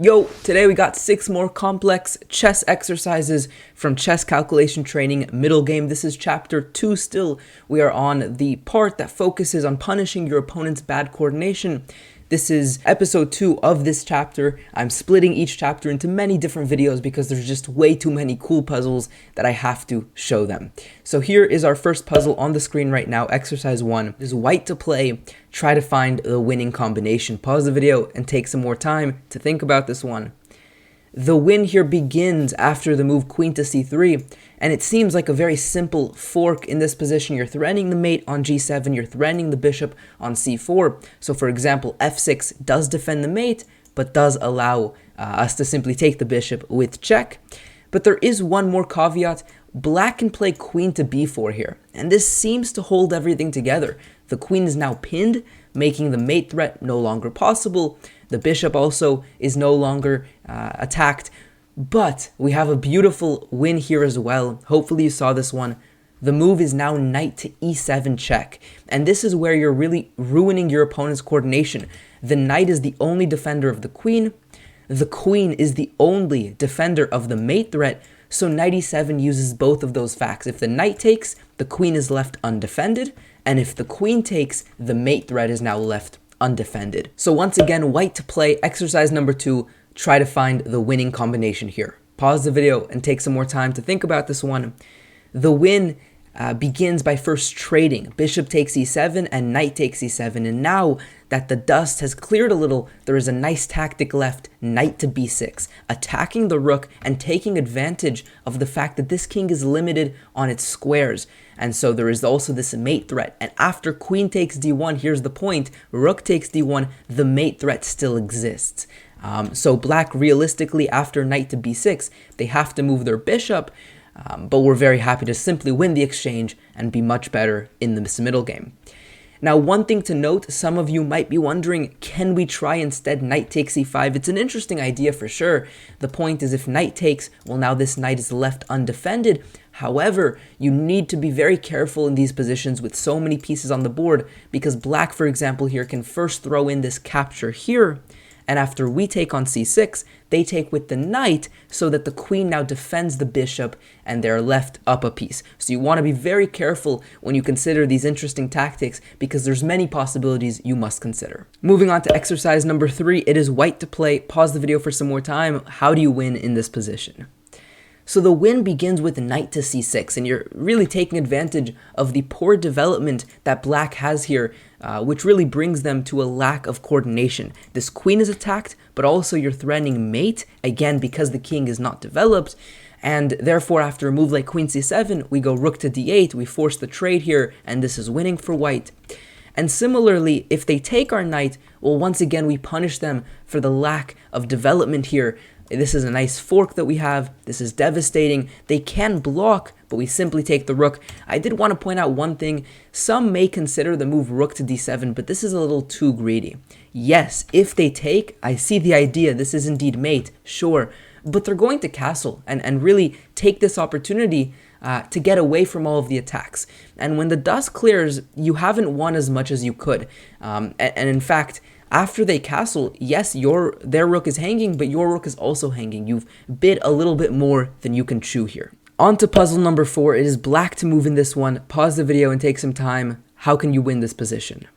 Yo, today we got 6 more complex chess exercises from Chess Calculation Training Middle Game. This is chapter 2 still. We are on the part that focuses on punishing your opponent's bad coordination. This is episode 2 of this chapter. I'm splitting each chapter into many different videos because there's just way too many cool puzzles that I have to show them. So here is our first puzzle on the screen right now, exercise 1. There's white to play. Try to find the winning combination. Pause the video and take some more time to think about this one. The win here begins after the move queen to c3, and it seems like a very simple fork in this position. You're threatening the mate on g7, you're threatening the bishop on c4. So for example, f6 does defend the mate, but does allow us to simply take the bishop with check. But there is one more caveat. Black can play queen to b4 here, and this seems to hold everything together. The queen is now pinned, making the mate threat no longer possible. The bishop also is no longer attacked, but we have a beautiful win here as well. Hopefully you saw this one. The move is now knight to e7 check, and this is where you're really ruining your opponent's coordination. The knight is the only defender of the queen is the only defender of the mate threat, so knight e7 uses both of those facts. If the knight takes, the queen is left undefended, and if the queen takes, the mate threat is now left undefended. So once again, white to play, exercise number 2, try to find the winning combination here. Pause the video and take some more time to think about this one. The win begins by first trading. Bishop takes e7 and knight takes e7, and now that the dust has cleared a little, there is a nice tactic left, knight to b6, attacking the rook and taking advantage of the fact that this king is limited on its squares. And so there is also this mate threat. And after queen takes d1, here's the point, rook takes d1, the mate threat still exists. So black realistically, after knight to b6, they have to move their bishop, but we're very happy to simply win the exchange and be much better in this middle game. Now, one thing to note, some of you might be wondering, can we try instead knight takes e5? It's an interesting idea for sure. The point is, if knight takes, well, now this knight is left undefended. However, you need to be very careful in these positions with so many pieces on the board, because black, for example, here can first throw in this capture here, and after we take on c6, they take with the knight so that the queen now defends the bishop and they're left up a piece. So you want to be very careful when you consider these interesting tactics because there's many possibilities you must consider. Moving on to exercise number 3, it is white to play. Pause the video for some more time. How do you win in this position? So the win begins with knight to c6, and you're really taking advantage of the poor development that black has here, which really brings them to a lack of coordination. This queen is attacked, but also you're threatening mate, again because the king is not developed, and therefore after a move like queen c7, we go rook to d8, we force the trade here, and this is winning for white. And similarly, if they take our knight, well, once again we punish them for the lack of development here. This is a nice fork that we have. This is devastating. They can block, but we simply take the rook. I did want to point out one thing. Some may consider the move rook to d7, but this is a little too greedy. Yes, if they take, I see the idea. This is indeed mate, sure. But they're going to castle and really take this opportunity to get away from all of the attacks. And when the dust clears, you haven't won as much as you could. And in fact, after they castle, yes, their rook is hanging, but your rook is also hanging. You've bid a little bit more than you can chew here. On to puzzle number 4. It is black to move in this one. Pause the video and take some time. How can you win this position?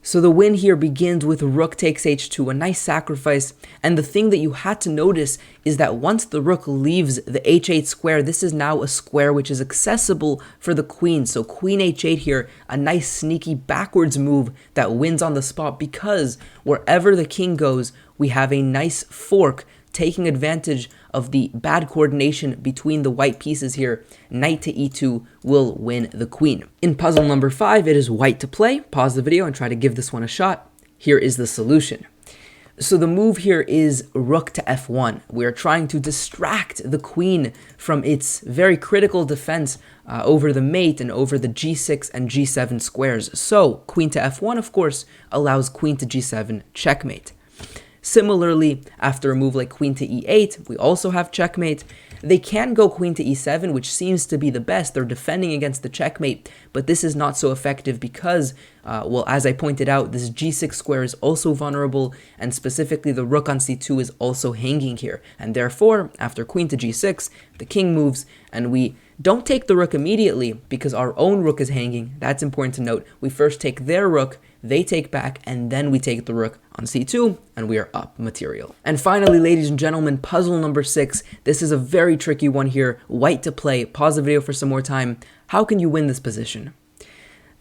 So the win here begins with rook takes h2, a nice sacrifice, and the thing that you had to notice is that once the rook leaves the h8 square, this is now a square which is accessible for the queen. So queen h8 here, a nice sneaky backwards move that wins on the spot because wherever the king goes, we have a nice fork taking advantage of the bad coordination between the white pieces here. Knight to e2 will win the queen. In puzzle number 5, it is white to play. Pause the video and try to give this one a shot. Here is the solution. So the move here is rook to f1. We are trying to distract the queen from its very critical defense over the mate and over the g6 and g7 squares. So queen to f1, of course, allows queen to g7 checkmate. Similarly, after a move like queen to e8, we also have checkmate. They can go queen to e7, which seems to be the best. They're defending against the checkmate, but this is not so effective because, well, as I pointed out, this g6 square is also vulnerable, and specifically the rook on c2 is also hanging here. And therefore, after queen to g6, the king moves, and we don't take the rook immediately because our own rook is hanging. That's important to note. We first take their rook, they take back, and then we take the rook on c2, and we are up material. And finally, ladies and gentlemen, puzzle number 6. This is a very tricky one here. White to play. Pause the video for some more time. How can you win this position?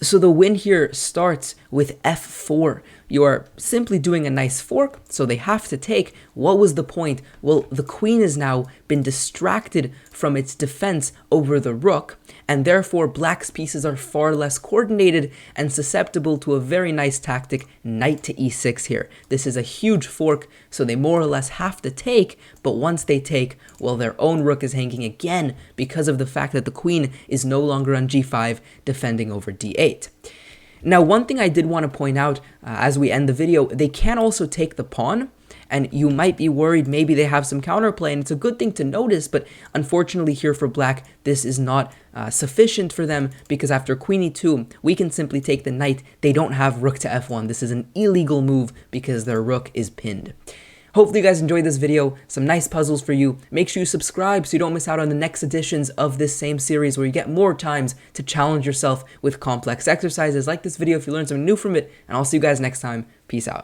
So the win here starts with f4. You are simply doing a nice fork, so they have to take. What was the point? Well, the queen has now been distracted from its defense over the rook, and therefore black's pieces are far less coordinated and susceptible to a very nice tactic, knight to e6 here. This is a huge fork, so they more or less have to take, but once they take, well, their own rook is hanging again because of the fact that the queen is no longer on g5 defending over d8. Now, one thing I did want to point out as we end the video, they can also take the pawn, and you might be worried maybe they have some counterplay, and it's a good thing to notice, but unfortunately here for black, this is not sufficient for them, because after queen e2, we can simply take the knight. They don't have rook to f1. This is an illegal move because their rook is pinned. Hopefully you guys enjoyed this video, some nice puzzles for you. Make sure you subscribe so you don't miss out on the next editions of this same series where you get more times to challenge yourself with complex exercises. Like this video if you learned something new from it, and I'll see you guys next time. Peace out.